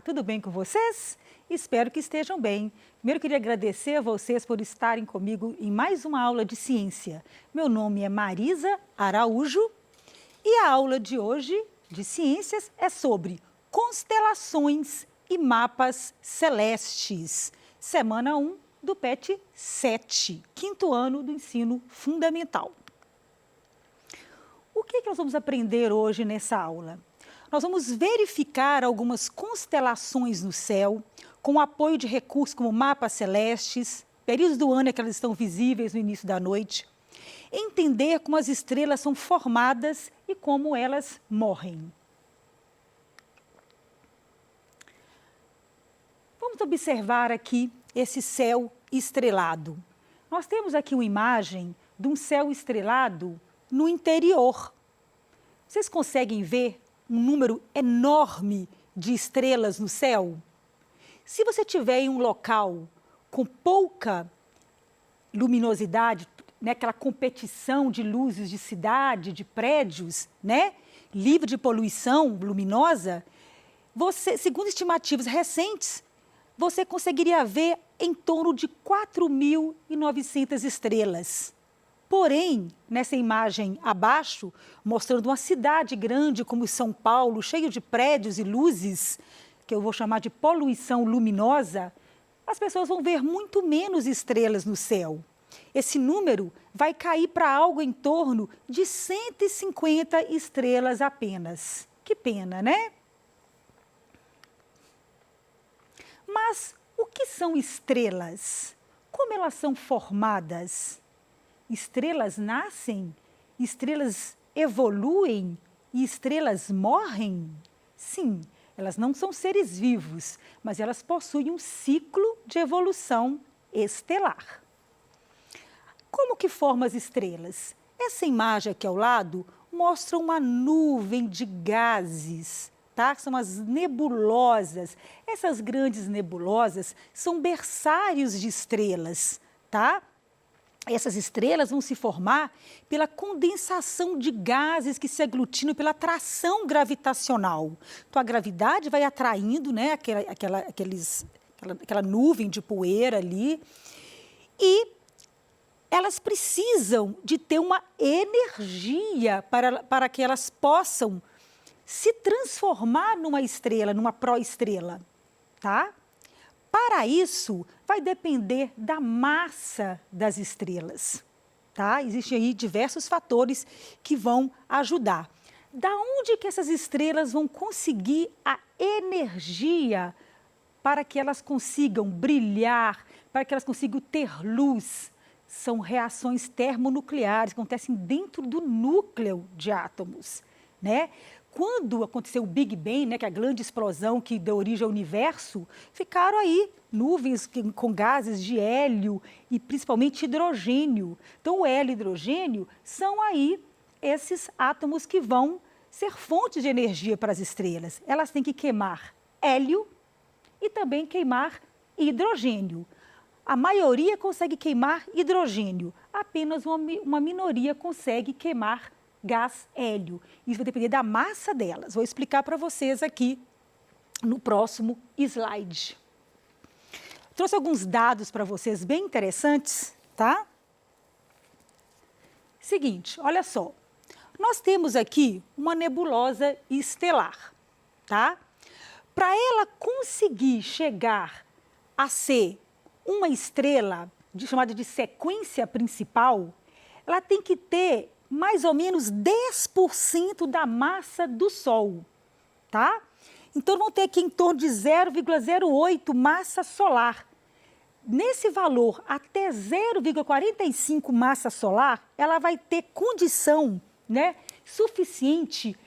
Olá, tudo bem com vocês? Espero que estejam bem. Primeiro, queria agradecer a vocês por estarem comigo em mais uma aula de ciência. Meu nome é Marisa Araújo e a aula de hoje de ciências é sobre constelações e mapas celestes. Semana 1 do PET 7, quinto ano do ensino fundamental. O que nós vamos aprender hoje nessa aula? Nós vamos verificar algumas constelações no céu, com o apoio de recursos como mapas celestes, períodos do ano em que elas estão visíveis no início da noite, entender como as estrelas são formadas e como elas morrem. Vamos observar aqui esse céu estrelado. Nós temos aqui uma imagem de um céu estrelado no interior. Vocês conseguem ver um número enorme de estrelas no céu? Se você estiver em um local com pouca luminosidade, né, aquela competição de luzes de cidade, de prédios, né, livre de poluição luminosa, você, segundo estimativas recentes, você conseguiria ver em torno de 4.900 estrelas. Porém, nessa imagem abaixo, mostrando uma cidade grande como São Paulo, cheio de prédios e luzes, que eu vou chamar de poluição luminosa, as pessoas vão ver muito menos estrelas no céu. Esse número vai cair para algo em torno de 150 estrelas apenas. Que pena, né? Mas o que são estrelas? Como elas são formadas? Estrelas nascem, estrelas evoluem e estrelas morrem? Sim, elas não são seres vivos, mas elas possuem um ciclo de evolução estelar. Como que formam as estrelas? Essa imagem aqui ao lado mostra uma nuvem de gases, tá? São as nebulosas. Essas grandes nebulosas são berçários de estrelas, tá? Essas estrelas vão se formar pela condensação de gases que se aglutinam pela atração gravitacional. Então, a gravidade vai atraindo, né, aquela nuvem de poeira ali, e elas precisam de ter uma energia para que elas possam se transformar numa estrela, numa pró-estrela, tá? Para isso, vai depender da massa das estrelas, tá? Existem aí diversos fatores que vão ajudar. Da onde que essas estrelas vão conseguir a energia para que elas consigam brilhar, para que elas consigam ter luz? São reações termonucleares que acontecem dentro do núcleo de átomos, né? Quando aconteceu o Big Bang, né, que é a grande explosão que deu origem ao universo, ficaram aí nuvens com gases de hélio e principalmente hidrogênio. Então, o hélio e o hidrogênio são aí esses átomos que vão ser fontes de energia para as estrelas. Elas têm que queimar hélio e também queimar hidrogênio. A maioria consegue queimar hidrogênio, apenas uma minoria consegue queimar gás hélio. Isso vai depender da massa delas. Vou explicar para vocês aqui no próximo slide. Trouxe alguns dados para vocês bem interessantes, tá? Seguinte, olha só. Nós temos aqui uma nebulosa estelar, tá? Para ela conseguir chegar a ser uma estrela chamada de sequência principal, ela tem que ter mais ou menos 10% da massa do Sol, tá? Então, vão ter aqui em torno de 0,08 massa solar. Nesse valor, até 0,45 massa solar, ela vai ter condição, né, suficiente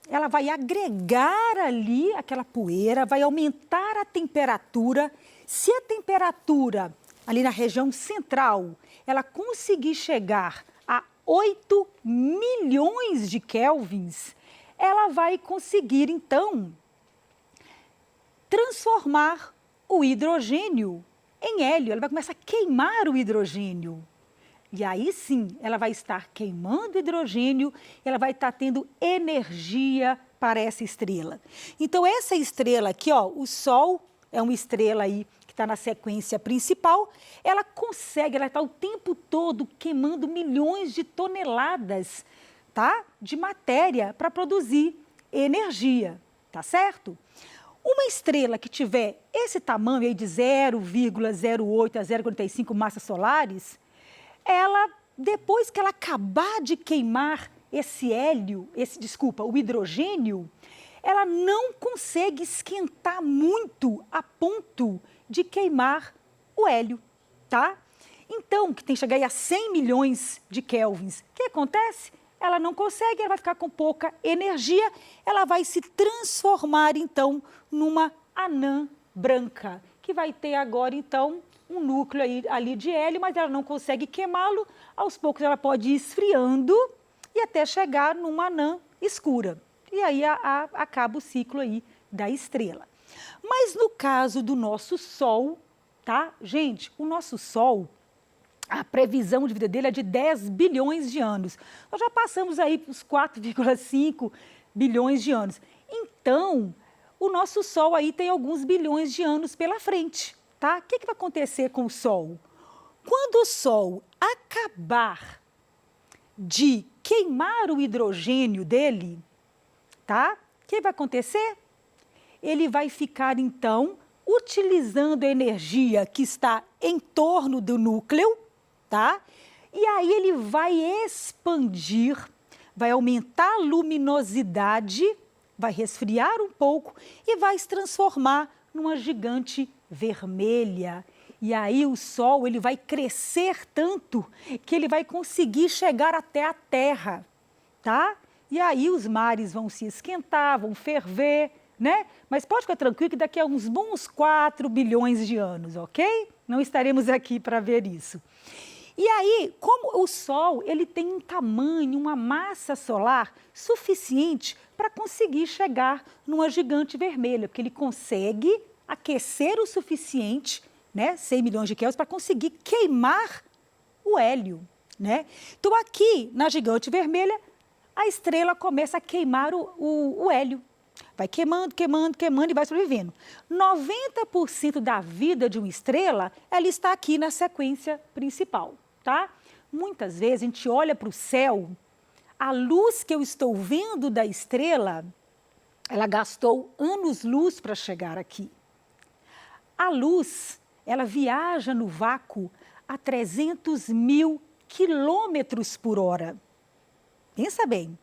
ela vai agregar ali aquela poeira, vai aumentar a temperatura. Se a temperatura ali na região central, ela conseguir chegar a 8 milhões de kelvins, ela vai conseguir, então, transformar o hidrogênio em hélio. Ela vai começar a queimar o hidrogênio. E aí sim, ela vai estar queimando hidrogênio, ela vai estar tendo energia para essa estrela. Então, essa estrela aqui, ó, o Sol é uma estrela aí que está na sequência principal, ela consegue, ela está o tempo todo queimando milhões de toneladas, tá, de matéria para produzir energia, tá certo? Uma estrela que tiver esse tamanho aí de 0,08 a 0,45 massas solares, ela, depois que ela acabar de queimar esse hélio, o hidrogênio, ela não consegue esquentar muito a ponto de queimar o hélio, tá? Então, que tem que chegar aí a 100 milhões de kelvins. O que acontece? Ela não consegue, ela vai ficar com pouca energia, ela vai se transformar, então, numa anã branca, que vai ter agora, então, um núcleo aí, ali de hélio, mas ela não consegue queimá-lo. Aos poucos ela pode ir esfriando e até chegar numa anã escura. E aí acaba o ciclo aí da estrela. Mas no caso do nosso Sol, tá? Gente, o nosso Sol, a previsão de vida dele é de 10 bilhões de anos. Nós já passamos aí para os 4,5 bilhões de anos. Então, o nosso Sol aí tem alguns bilhões de anos pela frente, tá? O que vai acontecer com o Sol? Quando o Sol acabar de queimar o hidrogênio dele, tá? O que vai acontecer? Ele vai ficar, então, utilizando a energia que está em torno do núcleo, tá? E aí ele vai expandir, vai aumentar a luminosidade, vai resfriar um pouco e vai se transformar numa gigante vermelha. E aí o Sol ele vai crescer tanto que ele vai conseguir chegar até a Terra, tá? E aí os mares vão se esquentar, vão ferver, né? Mas pode ficar tranquilo que daqui a uns bons 4 bilhões de anos, ok? Não estaremos aqui para ver isso. E aí, como o Sol ele tem um tamanho, uma massa solar suficiente para conseguir chegar numa gigante vermelha, porque ele consegue aquecer o suficiente, né, 100 milhões de kelvins, para conseguir queimar o hélio, né? Então, aqui na gigante vermelha, a estrela começa a queimar o hélio. Vai queimando, queimando, queimando e vai sobrevivendo. 90% da vida de uma estrela, ela está aqui na sequência principal, tá? Muitas vezes a gente olha para o céu, a luz que eu estou vendo da estrela, ela gastou anos-luz para chegar aqui. A luz, ela viaja no vácuo a 300 mil quilômetros por hora. Pensa bem.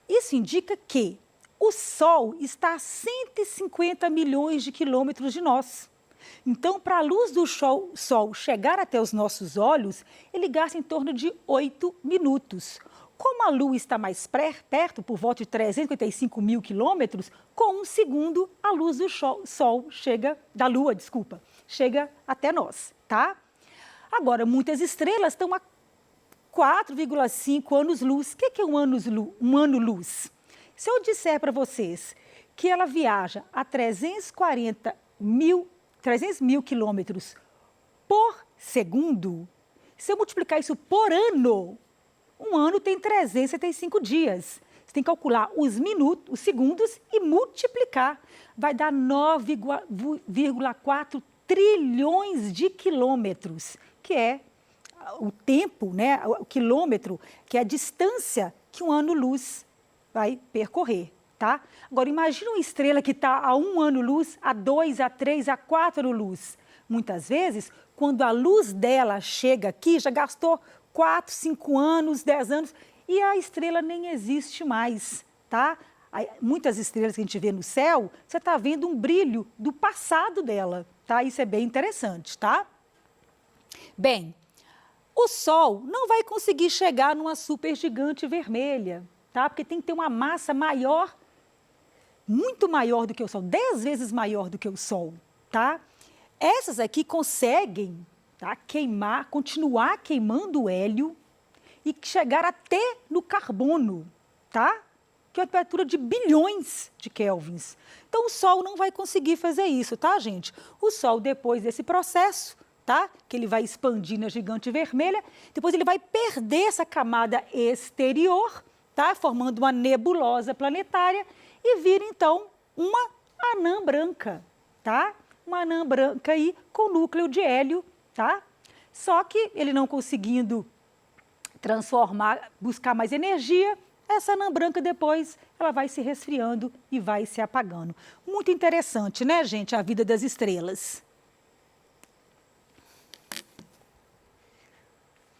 Isso indica que o Sol está a 150 milhões de quilômetros de nós. Então, para a luz do Sol chegar até os nossos olhos, ele gasta em torno de 8 minutos. Como a Lua está mais perto, por volta de 355 mil quilômetros, com um segundo a luz do Sol chega até nós, tá? Agora, muitas estrelas estão a 4,5 anos-luz. O que é um ano-luz? Se eu disser para vocês que ela viaja a 300 mil quilômetros por segundo, se eu multiplicar isso por ano, um ano tem 375 dias. Você tem que calcular os minutos, os segundos e multiplicar. Vai dar 9,4 trilhões de quilômetros, que é o tempo, né, o quilômetro, que é a distância que um ano-luz vai percorrer, tá? Agora, imagina uma estrela que está a 1 ano-luz, a 2, a 3, a 4 ano-luz. Muitas vezes, quando a luz dela chega aqui, já gastou 4, 5 anos, 10 anos, e a estrela nem existe mais, tá? Muitas estrelas que a gente vê no céu, você está vendo um brilho do passado dela, tá? Isso é bem interessante, tá? Bem, o Sol não vai conseguir chegar numa supergigante vermelha, tá? Porque tem que ter uma massa maior, muito maior do que o Sol, 10 vezes maior do que o Sol, tá? Essas aqui conseguem, tá, continuar queimando o hélio e chegar até no carbono, tá? Que é uma temperatura de bilhões de kelvins. Então, o Sol não vai conseguir fazer isso, tá, gente? O Sol, depois desse processo, tá, que ele vai expandir na gigante vermelha, depois ele vai perder essa camada exterior, tá, formando uma nebulosa planetária, e vira então uma anã branca, tá? Uma anã branca aí com núcleo de hélio, tá? Só que ele não conseguindo transformar, buscar mais energia, essa anã branca depois ela vai se resfriando e vai se apagando. Muito interessante, né, gente, a vida das estrelas.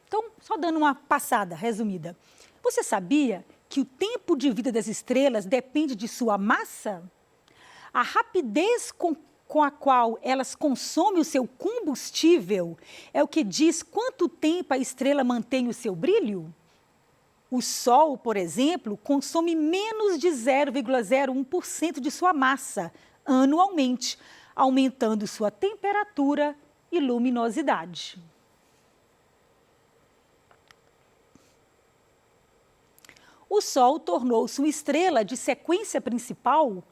Então, só dando uma passada resumida. Você sabia que o tempo de vida das estrelas depende de sua massa? A rapidez com a qual elas consomem o seu combustível é o que diz quanto tempo a estrela mantém o seu brilho? O Sol, por exemplo, consome menos de 0,01% de sua massa anualmente, aumentando sua temperatura e luminosidade. O Sol tornou-se uma estrela de sequência principal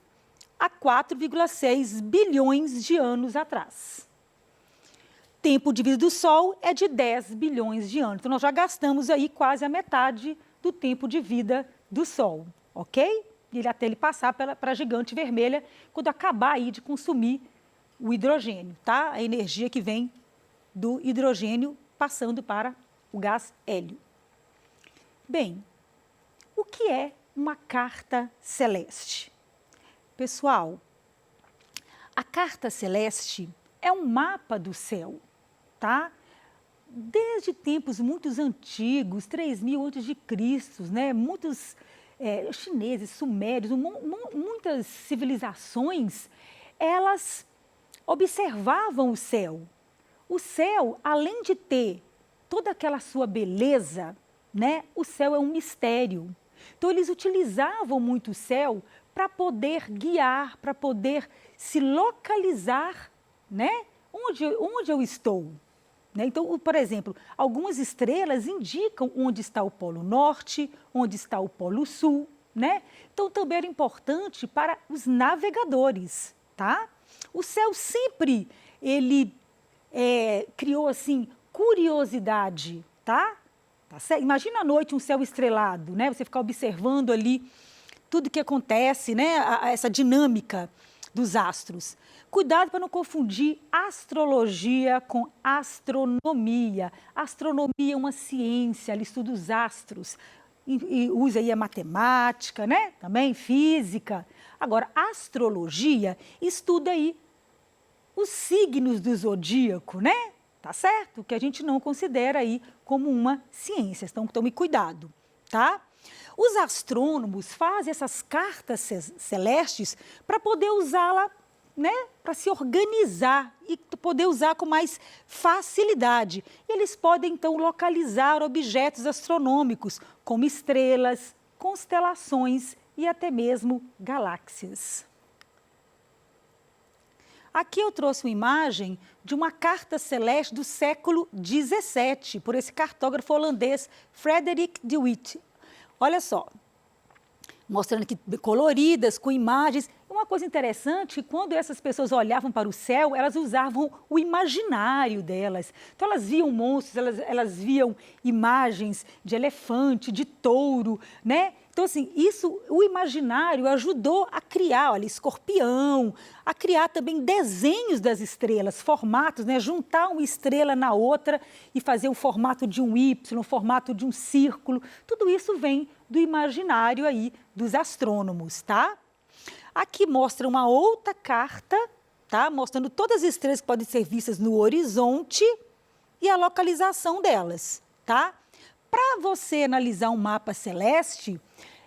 há 4,6 bilhões de anos atrás. Tempo de vida do Sol é de 10 bilhões de anos. Então, nós já gastamos aí quase a metade do tempo de vida do Sol, ok? E até ele passar para a gigante vermelha, quando acabar aí de consumir o hidrogênio, tá? A energia que vem do hidrogênio passando para o gás hélio. Bem, o que é uma carta celeste? Pessoal, a carta celeste é um mapa do céu, tá? Desde tempos muito antigos, 3.000 a.C., né? Muitos chineses, sumérios, muitas civilizações, elas observavam o céu. O céu, além de ter toda aquela sua beleza, né? O céu é um mistério. Então, eles utilizavam muito o céu para poder guiar, para poder se localizar, né? Onde eu estou. Né? Então, por exemplo, algumas estrelas indicam onde está o Polo Norte, onde está o Polo Sul. Né? Então, também era importante para os navegadores. Tá? O céu sempre ele criou assim, curiosidade. Tá? Imagina à noite um céu estrelado, né? Você ficar observando ali tudo que acontece, né? Essa dinâmica dos astros. Cuidado para não confundir astrologia com astronomia. Astronomia é uma ciência, ela estuda os astros e usa aí a matemática, né? Também física. Agora, astrologia estuda aí os signos do zodíaco, né? Tá certo? Que a gente não considera aí como uma ciência. Então, tome cuidado, tá? Os astrônomos fazem essas cartas celestes para poder usá-la, né? Para se organizar e poder usar com mais facilidade. E eles podem, então, localizar objetos astronômicos, como estrelas, constelações e até mesmo galáxias. Aqui eu trouxe uma imagem de uma carta celeste do século XVII, por esse cartógrafo holandês Frederik de Witt. Olha só, mostrando aqui coloridas, com imagens. Uma coisa interessante, quando essas pessoas olhavam para o céu, elas usavam o imaginário delas. Então, elas viam monstros, elas viam imagens de elefante, de touro, né? Então, assim, o imaginário ajudou a criar, olha, escorpião, a criar também desenhos das estrelas, formatos, né? Juntar uma estrela na outra e fazer o formato de um Y, o formato de um círculo. Tudo isso vem do imaginário aí dos astrônomos, tá? Aqui mostra uma outra carta, tá? Mostrando todas as estrelas que podem ser vistas no horizonte e a localização delas, tá? Para você analisar um mapa celeste,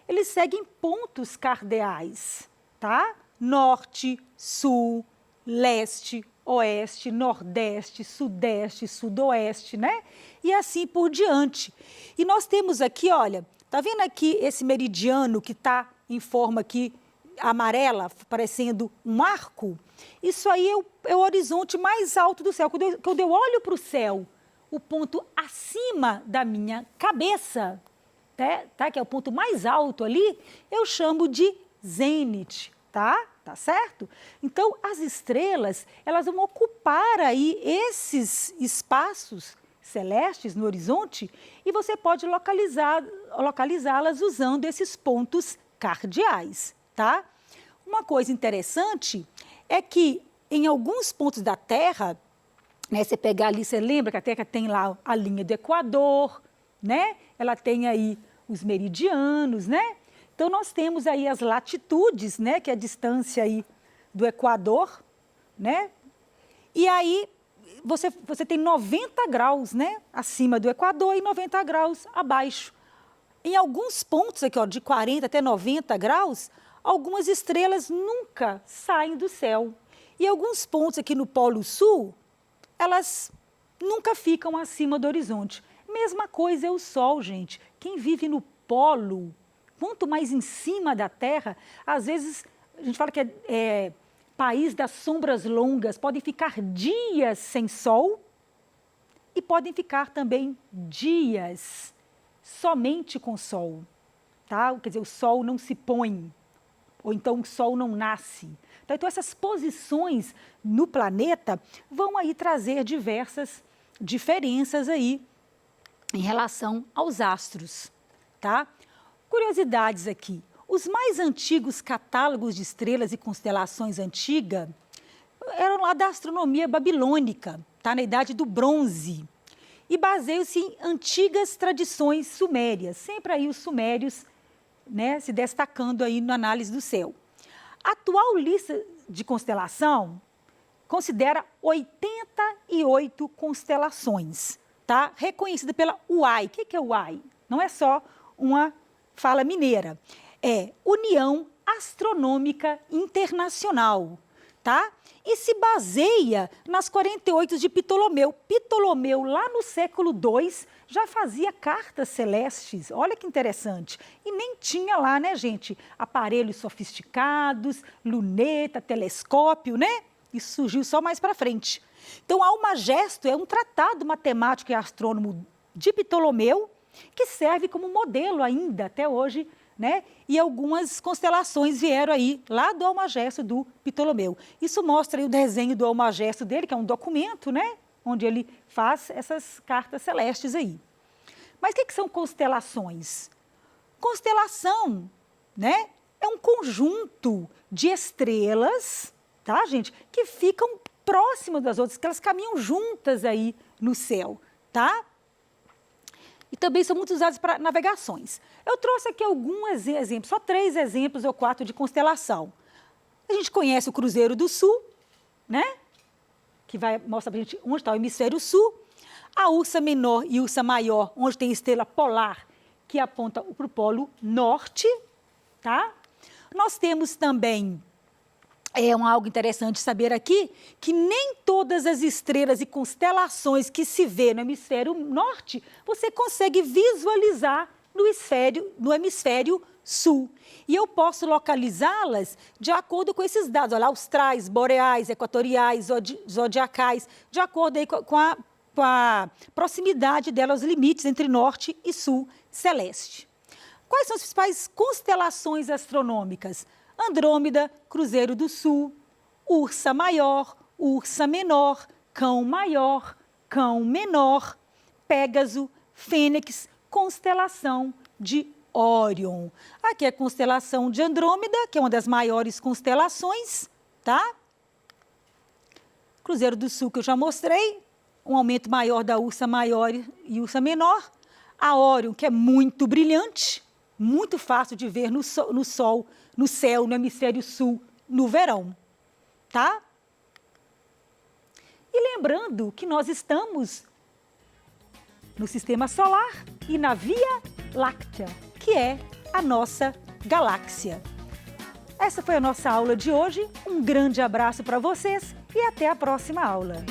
eles seguem pontos cardeais, tá? Norte, sul, leste, oeste, nordeste, sudeste, sudoeste, né? E assim por diante. E nós temos aqui, olha, tá vendo aqui esse meridiano que está em forma aqui amarela, parecendo um arco? Isso aí é o horizonte mais alto do céu. Quando eu olho para o céu, o ponto acima da minha cabeça, tá? Que é o ponto mais alto ali, eu chamo de zênite, tá? Tá certo? Então, as estrelas, elas vão ocupar aí esses espaços celestes no horizonte e você pode localizá-las usando esses pontos cardeais, tá? Uma coisa interessante é que em alguns pontos da Terra, né, você pegar ali, você lembra que a Terra tem lá a linha do Equador, né? Ela tem aí os meridianos, né? Então, nós temos aí as latitudes, né? Que é a distância aí do Equador, né? E aí, você tem 90 graus, né? Acima do Equador e 90 graus abaixo. Em alguns pontos aqui, ó, de 40 até 90 graus, algumas estrelas nunca saem do céu. E alguns pontos aqui no Polo Sul, elas nunca ficam acima do horizonte. Mesma coisa é o Sol, gente. Quem vive no polo, quanto mais em cima da Terra, às vezes a gente fala que é país das sombras longas, podem ficar dias sem sol e podem ficar também dias somente com sol, tá? Quer dizer, o sol não se põe, ou então o sol não nasce. Então, essas posições no planeta vão aí trazer diversas diferenças aí em relação aos astros, tá? Curiosidades aqui. Os mais antigos catálogos de estrelas e constelações antigas eram lá da astronomia babilônica, tá? Na Idade do Bronze. E baseiam-se em antigas tradições sumérias. Sempre aí os sumérios, né, se destacando aí na análise do céu. A atual lista de constelação considera 88 constelações, tá? Reconhecida pela UAI. O que é UAI? Não é só uma fala mineira. É União Astronômica Internacional, tá? E se baseia nas 48 de Ptolomeu. Ptolomeu, lá no século II, já fazia cartas celestes. Olha que interessante. E nem tinha lá, né, gente, aparelhos sofisticados, luneta, telescópio, né? Isso surgiu só mais para frente. Então, Almagesto é um tratado matemático e astrônomo de Ptolomeu que serve como modelo ainda até hoje, né? E algumas constelações vieram aí lá do Almagesto do Ptolomeu. Isso mostra aí o desenho do Almagesto dele, que é um documento, né? Onde ele faz essas cartas celestes aí. Mas o que são constelações? Constelação, né? É um conjunto de estrelas, tá, gente? Que ficam próximas das outras, que elas caminham juntas aí no céu, tá? E também são muito usadas para navegações. Eu trouxe aqui alguns exemplos, só 3 exemplos ou 4 de constelação. A gente conhece o Cruzeiro do Sul, né? Que vai mostrar para a gente onde está o hemisfério sul. A Ursa Menor e Ursa Maior, onde tem estrela polar, que aponta para o polo norte, tá? Nós temos também algo interessante saber aqui, que nem todas as estrelas e constelações que se vê no hemisfério norte, você consegue visualizar no hemisfério sul. E eu posso localizá-las de acordo com esses dados, olha, austrais, boreais, equatoriais, zodiacais, de acordo aí com a proximidade delas, os limites entre norte e sul celeste. Quais são as principais constelações astronômicas? Andrômeda, Cruzeiro do Sul, Ursa Maior, Ursa Menor, Cão Maior, Cão Menor, Pégaso, Fênix, constelação de Órion. Aqui é a constelação de Andrômeda, que é uma das maiores constelações, tá? Cruzeiro do Sul, que eu já mostrei, um aumento maior da Ursa Maior e Ursa Menor. A Órion, que é muito brilhante, muito fácil de ver no céu, no hemisfério sul, no verão, tá? E lembrando que nós estamos no Sistema Solar e na Via Láctea, que é a nossa galáxia. Essa foi a nossa aula de hoje. Um grande abraço para vocês e até a próxima aula.